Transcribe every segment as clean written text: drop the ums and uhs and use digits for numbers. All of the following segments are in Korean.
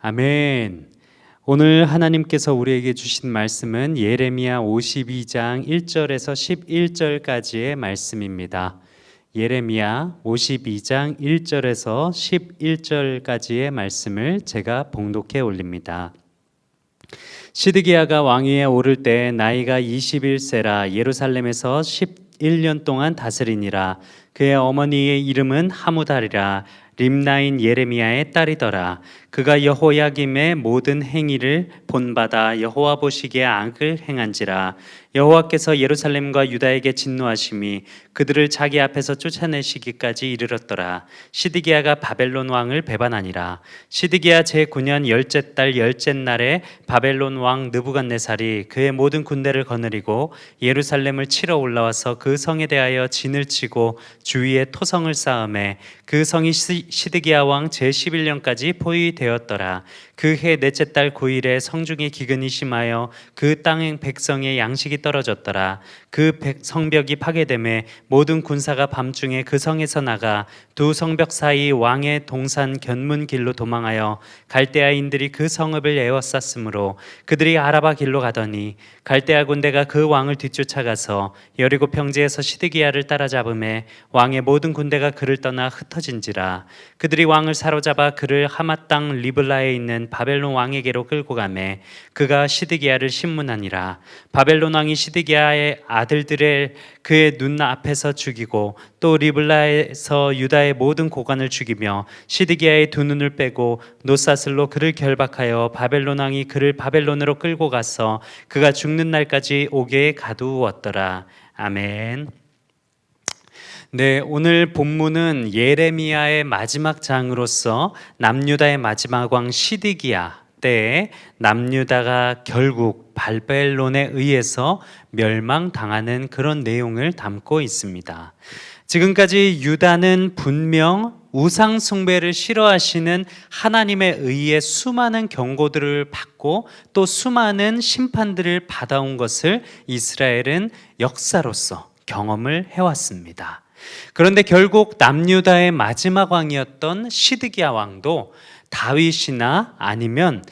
아멘. 오늘 하나님께서 우리에게 주신 말씀은 예레미야 52장 1절에서 11절까지의 말씀입니다. 예레미야 52장 1절에서 11절까지의 말씀을 제가 봉독해 올립니다. 시드기야가 왕위에 오를 때 나이가 21세라 예루살렘에서 11년 동안 다스리니라. 그의 어머니의 이름은 하무달이라. 림나인 예레미야의 딸이더라. 그가 여호야김의 모든 행위를 본받아 여호와 보시기에 악을 행한지라. 여호와께서 예루살렘과 유다에게 진노하심이 그들을 자기 앞에서 쫓아내시기까지 이르렀더라. 시드기야가 바벨론 왕을 배반하니라. 시드기야 제9년 열째 달 열째 날에 바벨론 왕 느부갓네살이 그의 모든 군대를 거느리고 예루살렘을 치러 올라와서 그 성에 대하여 진을 치고 주위에 토성을 쌓음에 그 성이 시드기야 왕 제11년까지 포위되었더라. 그 해 넷째 달 9일에 성중에 기근이 심하여 그 땅 백성의 양식이 떨어졌더라. 그 성벽이 파괴되매 모든 군사가 밤중에 그 성에서 나가 두 성벽 사이 왕의 동산 견문 길로 도망하여 갈대아인들이 그 성읍을 에워쌌으므로 그들이 아라바 길로 가더니 갈대아 군대가 그 왕을 뒤쫓아가서 여리고 평지에서 시드기야를 따라잡음에 왕의 모든 군대가 그를 떠나 흩어진지라. 그들이 왕을 사로잡아 그를 하맛 땅 리블라에 있는 바벨론 왕에게로 끌고 가매 그가 시드기야를 신문하니라. 바벨론 왕이 시드기야의 아들들을 그의 눈 앞에서 죽이고 또 리블라에서 유다의 모든 고관을 죽이며 시드기야의 두 눈을 빼고 노사슬로 그를 결박하여 바벨론 왕이 그를 바벨론으로 끌고 가서 그가 죽는 날까지 옥에 가두었더라. 아멘. 네, 오늘 본문은 예레미야의 마지막 장으로서 남유다의 마지막 왕 시드기야 때에 남유다가 결국 바벨론에 의해서 멸망당하는 그런 내용을 담고 있습니다. 지금까지 유다는 분명 우상 숭배를 싫어하시는 하나님에 의해 수많은 경고들을 받고 또 수많은 심판들을 받아온 것을 이스라엘은 역사로서 경험을 해왔습니다. 그런데 결국 남유다의 마지막 왕이었던 시드기야 왕도 다윗이나 아니면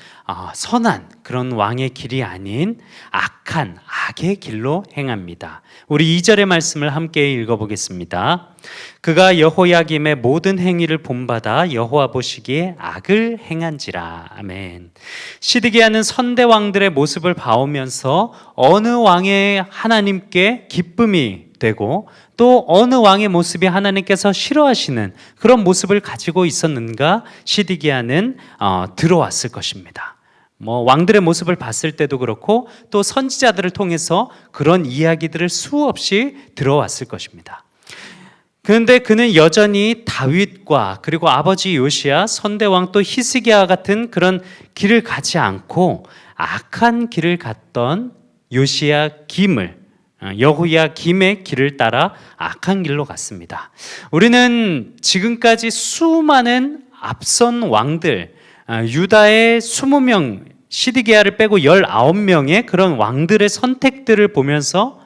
선한 그런 왕의 길이 아닌 악한 악의 길로 행합니다. 우리 2절의 말씀을 함께 읽어보겠습니다. 그가 여호야김의 모든 행위를 본받아 여호와 보시기에 악을 행한지라. 아멘. 시드기야는 선대 왕들의 모습을 봐오면서 어느 왕의 하나님께 기쁨이 되고 또 어느 왕의 모습이 하나님께서 싫어하시는 그런 모습을 가지고 있었는가 시드기야는 들어왔을 것입니다. 왕들의 모습을 봤을 때도 그렇고 또 선지자들을 통해서 그런 이야기들을 수없이 들어왔을 것입니다. 그런데 그는 여전히 다윗과 그리고 아버지 요시야, 선대왕 또 히스기야 같은 그런 길을 가지 않고 악한 길을 갔던 요시야 김을 여호야 김의 길을 따라 악한 길로 갔습니다. 우리는 지금까지 수많은 앞선 왕들, 유다의 20명, 시드기야를 빼고 19명의 그런 왕들의 선택들을 보면서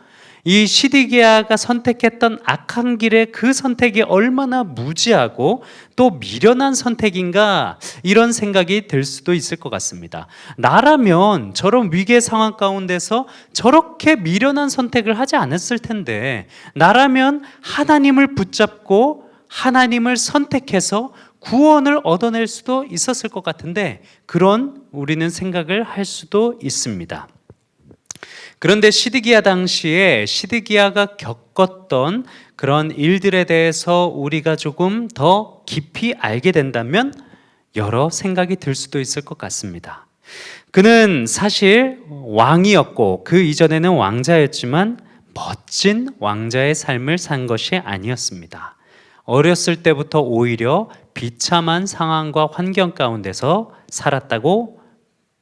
이 시드기야가 선택했던 악한 길의 그 선택이 얼마나 무지하고 또 미련한 선택인가, 이런 생각이 들 수도 있을 것 같습니다. 나라면 저런 위기의 상황 가운데서 저렇게 미련한 선택을 하지 않았을 텐데, 나라면 하나님을 붙잡고 하나님을 선택해서 구원을 얻어낼 수도 있었을 것 같은데, 그런 우리는 생각을 할 수도 있습니다. 그런데 시드기야 당시에 시드기야가 겪었던 그런 일들에 대해서 우리가 조금 더 깊이 알게 된다면 여러 생각이 들 수도 있을 것 같습니다. 그는 사실 왕이었고 그 이전에는 왕자였지만 멋진 왕자의 삶을 산 것이 아니었습니다. 어렸을 때부터 오히려 비참한 상황과 환경 가운데서 살았다고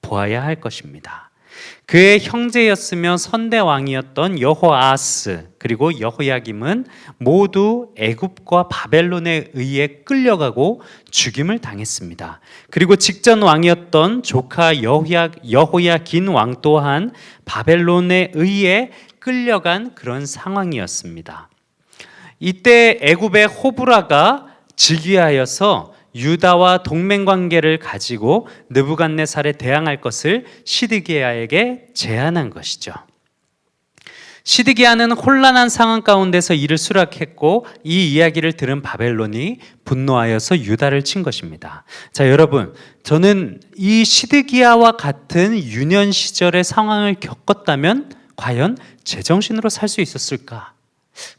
보아야 할 것입니다. 그의 형제였으며 선대왕이었던 여호아스 그리고 여호야김은 모두 애굽과 바벨론에 의해 끌려가고 죽임을 당했습니다. 그리고 직전 왕이었던 조카 여호야긴 왕 또한 바벨론에 의해 끌려간 그런 상황이었습니다. 이때 애굽의 호브라가 즉위하여서 유다와 동맹 관계를 가지고 느부갓네살에 대항할 것을 시드기야에게 제안한 것이죠. 시드기야는 혼란한 상황 가운데서 이를 수락했고 이 이야기를 들은 바벨론이 분노하여서 유다를 친 것입니다. 자, 여러분, 저는 이 시드기야와 같은 유년 시절의 상황을 겪었다면 과연 제정신으로 살 수 있었을까?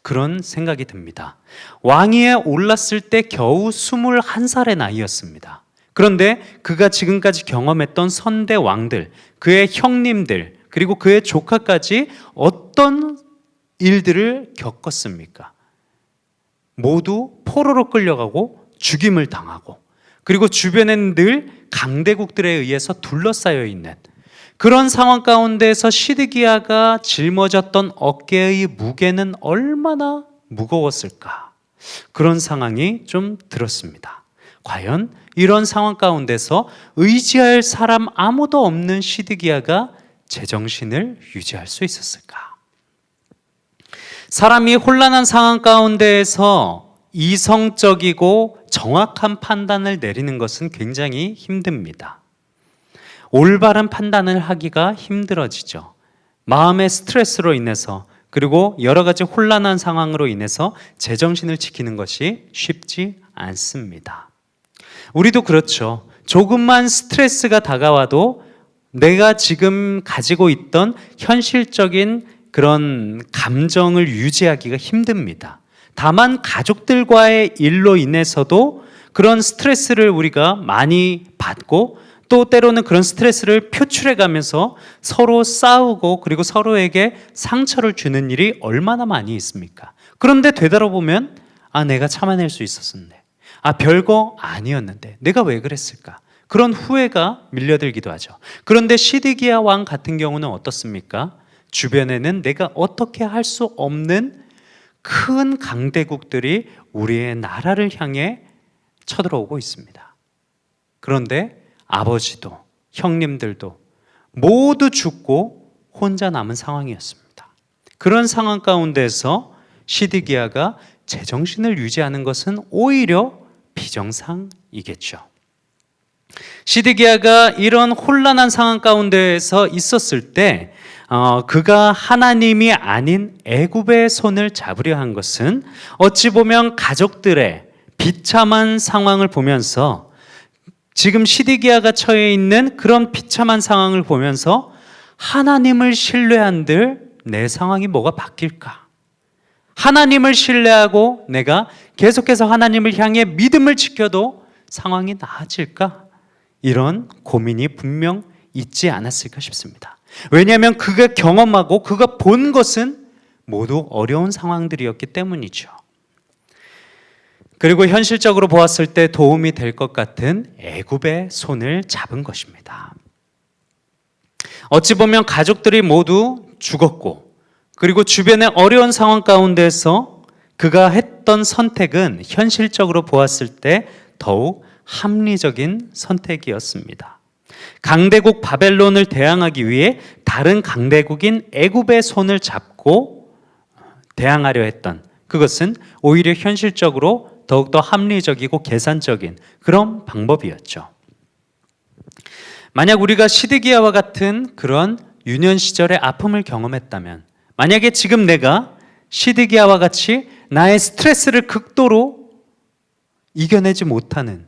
그런 생각이 듭니다. 왕위에 올랐을 때 겨우 21살의 나이였습니다. 그런데 그가 지금까지 경험했던 선대 왕들, 그의 형님들, 그리고 그의 조카까지 어떤 일들을 겪었습니까? 모두 포로로 끌려가고 죽임을 당하고, 그리고 주변엔 늘 강대국들에 의해서 둘러싸여 있는 그런 상황 가운데서 시드기야가 짊어졌던 어깨의 무게는 얼마나 무거웠을까? 그런 상황이 좀 들었습니다. 과연 이런 상황 가운데서 의지할 사람 아무도 없는 시드기야가 제정신을 유지할 수 있었을까? 사람이 혼란한 상황 가운데에서 이성적이고 정확한 판단을 내리는 것은 굉장히 힘듭니다. 올바른 판단을 하기가 힘들어지죠. 마음의 스트레스로 인해서, 그리고 여러 가지 혼란한 상황으로 인해서 제정신을 지키는 것이 쉽지 않습니다. 우리도 그렇죠. 조금만 스트레스가 다가와도 내가 지금 가지고 있던 현실적인 그런 감정을 유지하기가 힘듭니다. 다만 가족들과의 일로 인해서도 그런 스트레스를 우리가 많이 받고, 또 때로는 그런 스트레스를 표출해 가면서 서로 싸우고, 그리고 서로에게 상처를 주는 일이 얼마나 많이 있습니까? 그런데 되돌아보면 내가 참아낼 수 있었는데, 별거 아니었는데 내가 왜 그랬을까? 그런 후회가 밀려들기도 하죠. 그런데 시드기야 왕 같은 경우는 어떻습니까? 주변에는 내가 어떻게 할 수 없는 큰 강대국들이 우리의 나라를 향해 쳐들어오고 있습니다. 그런데 아버지도 형님들도 모두 죽고 혼자 남은 상황이었습니다. 그런 상황 가운데서 시드기야가 제정신을 유지하는 것은 오히려 비정상이겠죠. 시드기야가 이런 혼란한 상황 가운데에서 있었을 때 그가 하나님이 아닌 애굽의 손을 잡으려 한 것은 어찌 보면 가족들의 비참한 상황을 보면서, 지금 시드기야가 처해 있는 그런 비참한 상황을 보면서 하나님을 신뢰한들 내 상황이 뭐가 바뀔까? 하나님을 신뢰하고 내가 계속해서 하나님을 향해 믿음을 지켜도 상황이 나아질까? 이런 고민이 분명 있지 않았을까 싶습니다. 왜냐하면 그가 경험하고 그가 본 것은 모두 어려운 상황들이었기 때문이죠. 그리고 현실적으로 보았을 때 도움이 될 것 같은 애굽의 손을 잡은 것입니다. 어찌 보면 가족들이 모두 죽었고, 그리고 주변의 어려운 상황 가운데서 그가 했던 선택은 현실적으로 보았을 때 더욱 합리적인 선택이었습니다. 강대국 바벨론을 대항하기 위해 다른 강대국인 애굽의 손을 잡고 대항하려 했던, 그것은 오히려 현실적으로 더욱더 합리적이고 계산적인 그런 방법이었죠. 만약 우리가 시드기야와 같은 그런 유년 시절의 아픔을 경험했다면, 만약에 지금 내가 시드기야와 같이 나의 스트레스를 극도로 이겨내지 못하는,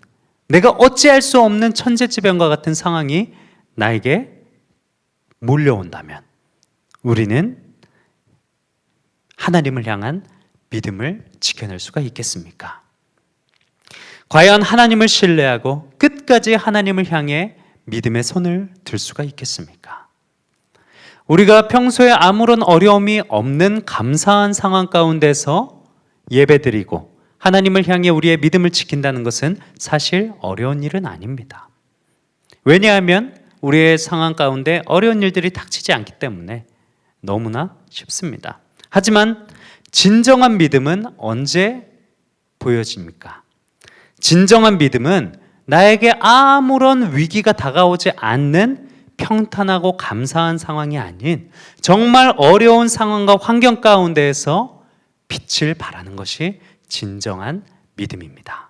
내가 어찌할 수 없는 천재지변과 같은 상황이 나에게 몰려온다면 우리는 하나님을 향한 믿음을 지켜낼 수가 있겠습니까? 과연 하나님을 신뢰하고 끝까지 하나님을 향해 믿음의 손을 들 수가 있겠습니까? 우리가 평소에 아무런 어려움이 없는 감사한 상황 가운데서 예배드리고 하나님을 향해 우리의 믿음을 지킨다는 것은 사실 어려운 일은 아닙니다. 왜냐하면 우리의 상황 가운데 어려운 일들이 닥치지 않기 때문에 너무나 쉽습니다. 하지만 진정한 믿음은 언제 보여집니까? 진정한 믿음은 나에게 아무런 위기가 다가오지 않는 평탄하고 감사한 상황이 아닌 정말 어려운 상황과 환경 가운데에서 빛을 발하는 것이 진정한 믿음입니다.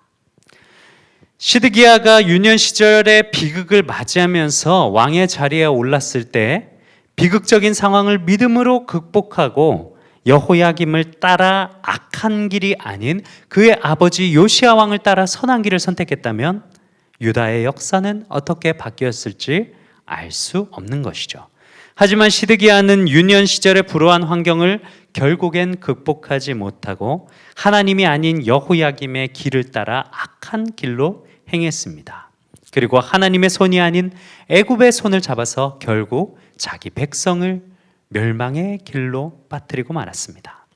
시드기야가 유년 시절에 비극을 맞이하면서 왕의 자리에 올랐을 때 비극적인 상황을 믿음으로 극복하고 여호야김을 따라 악한 길이 아닌 그의 아버지 요시야 왕을 따라 선한 길을 선택했다면 유다의 역사는 어떻게 바뀌었을지 알 수 없는 것이죠. 하지만 시드기야는 유년 시절의 불우한 환경을 결국엔 극복하지 못하고 하나님이 아닌 여호야김의 길을 따라 악한 길로 행했습니다. 그리고 하나님의 손이 아닌 애굽의 손을 잡아서 결국 자기 백성을 멸망의 길로 빠뜨리고 말았습니다.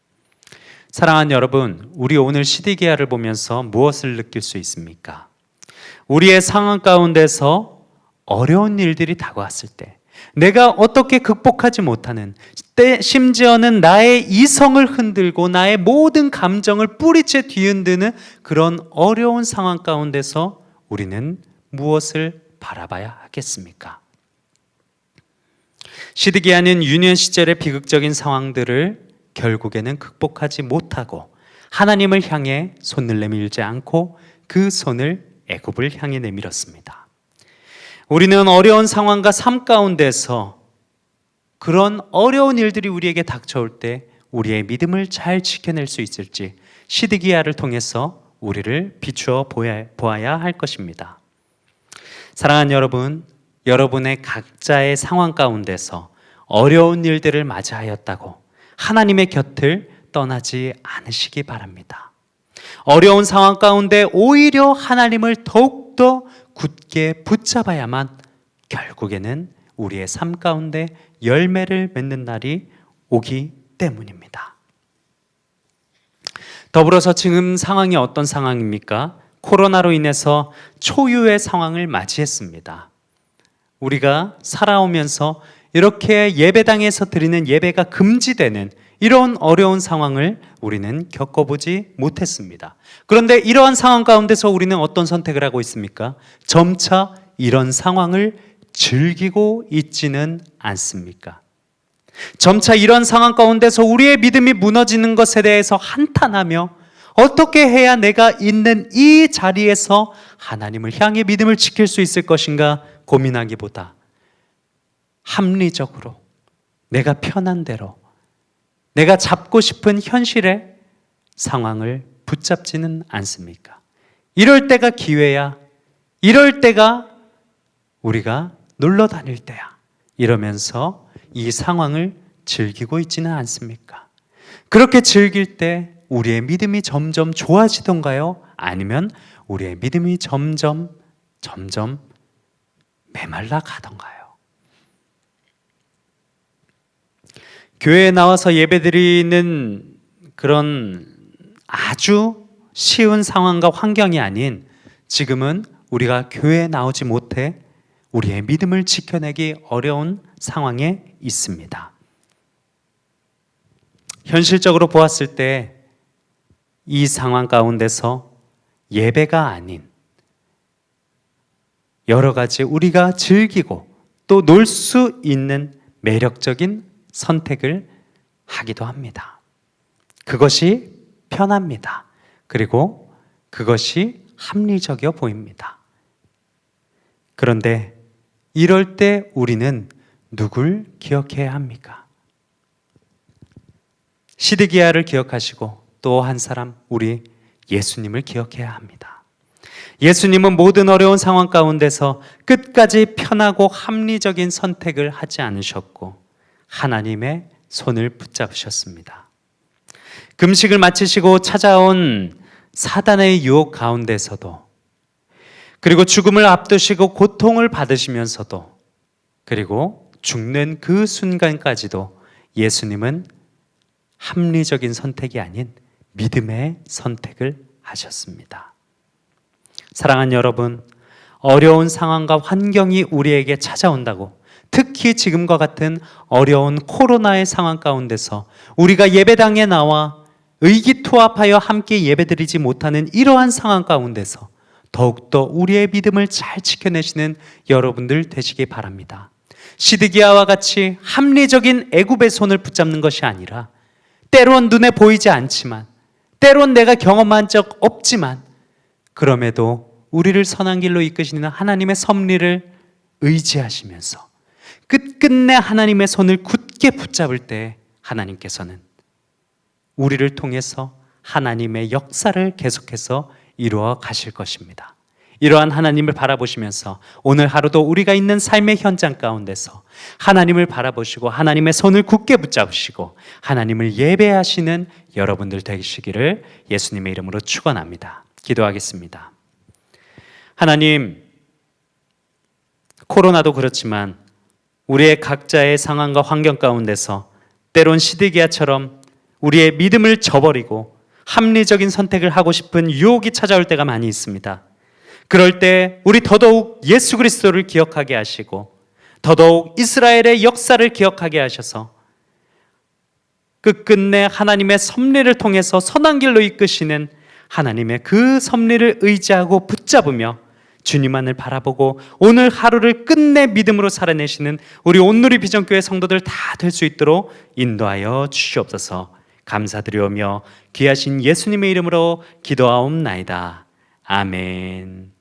사랑하는 여러분, 우리 오늘 시드기야를 보면서 무엇을 느낄 수 있습니까? 우리의 상황 가운데서 어려운 일들이 다가왔을 때, 내가 어떻게 극복하지 못하는 때, 심지어는 나의 이성을 흔들고 나의 모든 감정을 뿌리째 뒤흔드는 그런 어려운 상황 가운데서 우리는 무엇을 바라봐야 하겠습니까? 시드기야는 유년 시절의 비극적인 상황들을 결국에는 극복하지 못하고 하나님을 향해 손을 내밀지 않고 그 손을 애굽을 향해 내밀었습니다. 우리는 어려운 상황과 삶 가운데서 그런 어려운 일들이 우리에게 닥쳐올 때 우리의 믿음을 잘 지켜낼 수 있을지 시드기야를 통해서 우리를 비추어 보아야 할 것입니다. 사랑하는 여러분, 여러분의 각자의 상황 가운데서 어려운 일들을 맞이하였다고 하나님의 곁을 떠나지 않으시기 바랍니다. 어려운 상황 가운데 오히려 하나님을 더욱더 굳게 붙잡아야만 결국에는 우리의 삶 가운데 열매를 맺는 날이 오기 때문입니다. 더불어서 지금 상황이 어떤 상황입니까? 코로나로 인해서 초유의 상황을 맞이했습니다. 우리가 살아오면서 이렇게 예배당에서 드리는 예배가 금지되는 이런 어려운 상황을 우리는 겪어보지 못했습니다. 그런데 이러한 상황 가운데서 우리는 어떤 선택을 하고 있습니까? 점차 이런 상황을 즐기고 있지는 않습니까? 점차 이런 상황 가운데서 우리의 믿음이 무너지는 것에 대해서 한탄하며 어떻게 해야 내가 있는 이 자리에서 하나님을 향해 믿음을 지킬 수 있을 것인가 고민하기보다 합리적으로 내가 편한 대로 내가 잡고 싶은 현실의 상황을 붙잡지는 않습니까? 이럴 때가 기회야. 이럴 때가 우리가 놀러 다닐 때야. 이러면서 이 상황을 즐기고 있지는 않습니까? 그렇게 즐길 때 우리의 믿음이 점점 좋아지던가요? 아니면 우리의 믿음이 점점 메말라 가던가요? 교회에 나와서 예배드리는 그런 아주 쉬운 상황과 환경이 아닌 지금은 우리가 교회에 나오지 못해 우리의 믿음을 지켜내기 어려운 상황에 있습니다. 현실적으로 보았을 때 이 상황 가운데서 예배가 아닌 여러 가지 우리가 즐기고 또 놀 수 있는 매력적인 선택을 하기도 합니다. 그것이 편합니다. 그리고 그것이 합리적이어 보입니다. 그런데 이럴 때 우리는 누굴 기억해야 합니까? 시드기야를 기억하시고 또 한 사람 우리 예수님을 기억해야 합니다. 예수님은 모든 어려운 상황 가운데서 끝까지 편하고 합리적인 선택을 하지 않으셨고 하나님의 손을 붙잡으셨습니다. 금식을 마치시고 찾아온 사단의 유혹 가운데서도 그리고 죽음을 앞두시고 고통을 받으시면서도 그리고 죽는 그 순간까지도 예수님은 합리적인 선택이 아닌 믿음의 선택을 하셨습니다. 사랑하는 여러분, 어려운 상황과 환경이 우리에게 찾아온다고 특히 지금과 같은 어려운 코로나의 상황 가운데서 우리가 예배당에 나와 의기투합하여 함께 예배드리지 못하는 이러한 상황 가운데서 더욱더 우리의 믿음을 잘 지켜내시는 여러분들 되시기 바랍니다. 시드기야와 같이 합리적인 애굽의 손을 붙잡는 것이 아니라 때론 눈에 보이지 않지만 때론 내가 경험한 적 없지만 그럼에도 우리를 선한 길로 이끄시는 하나님의 섭리를 의지하시면서 끝끝내 하나님의 손을 굳게 붙잡을 때 하나님께서는 우리를 통해서 하나님의 역사를 계속해서 이루어 가실 것입니다. 이러한 하나님을 바라보시면서 오늘 하루도 우리가 있는 삶의 현장 가운데서 하나님을 바라보시고 하나님의 손을 굳게 붙잡으시고 하나님을 예배하시는 여러분들 되시기를 예수님의 이름으로 축원합니다. 기도하겠습니다. 하나님, 코로나도 그렇지만 우리의 각자의 상황과 환경 가운데서 때론 시드기야처럼 우리의 믿음을 저버리고 합리적인 선택을 하고 싶은 유혹이 찾아올 때가 많이 있습니다. 그럴 때 우리 더더욱 예수 그리스도를 기억하게 하시고 더더욱 이스라엘의 역사를 기억하게 하셔서 끝끝내 하나님의 섭리를 통해서 선한 길로 이끄시는 하나님의 그 섭리를 의지하고 붙잡으며 주님만을 바라보고 오늘 하루를 끝내 믿음으로 살아내시는 우리 온누리 비전교회 성도들 다 될 수 있도록 인도하여 주시옵소서. 감사드리오며 귀하신 예수님의 이름으로 기도하옵나이다. 아멘.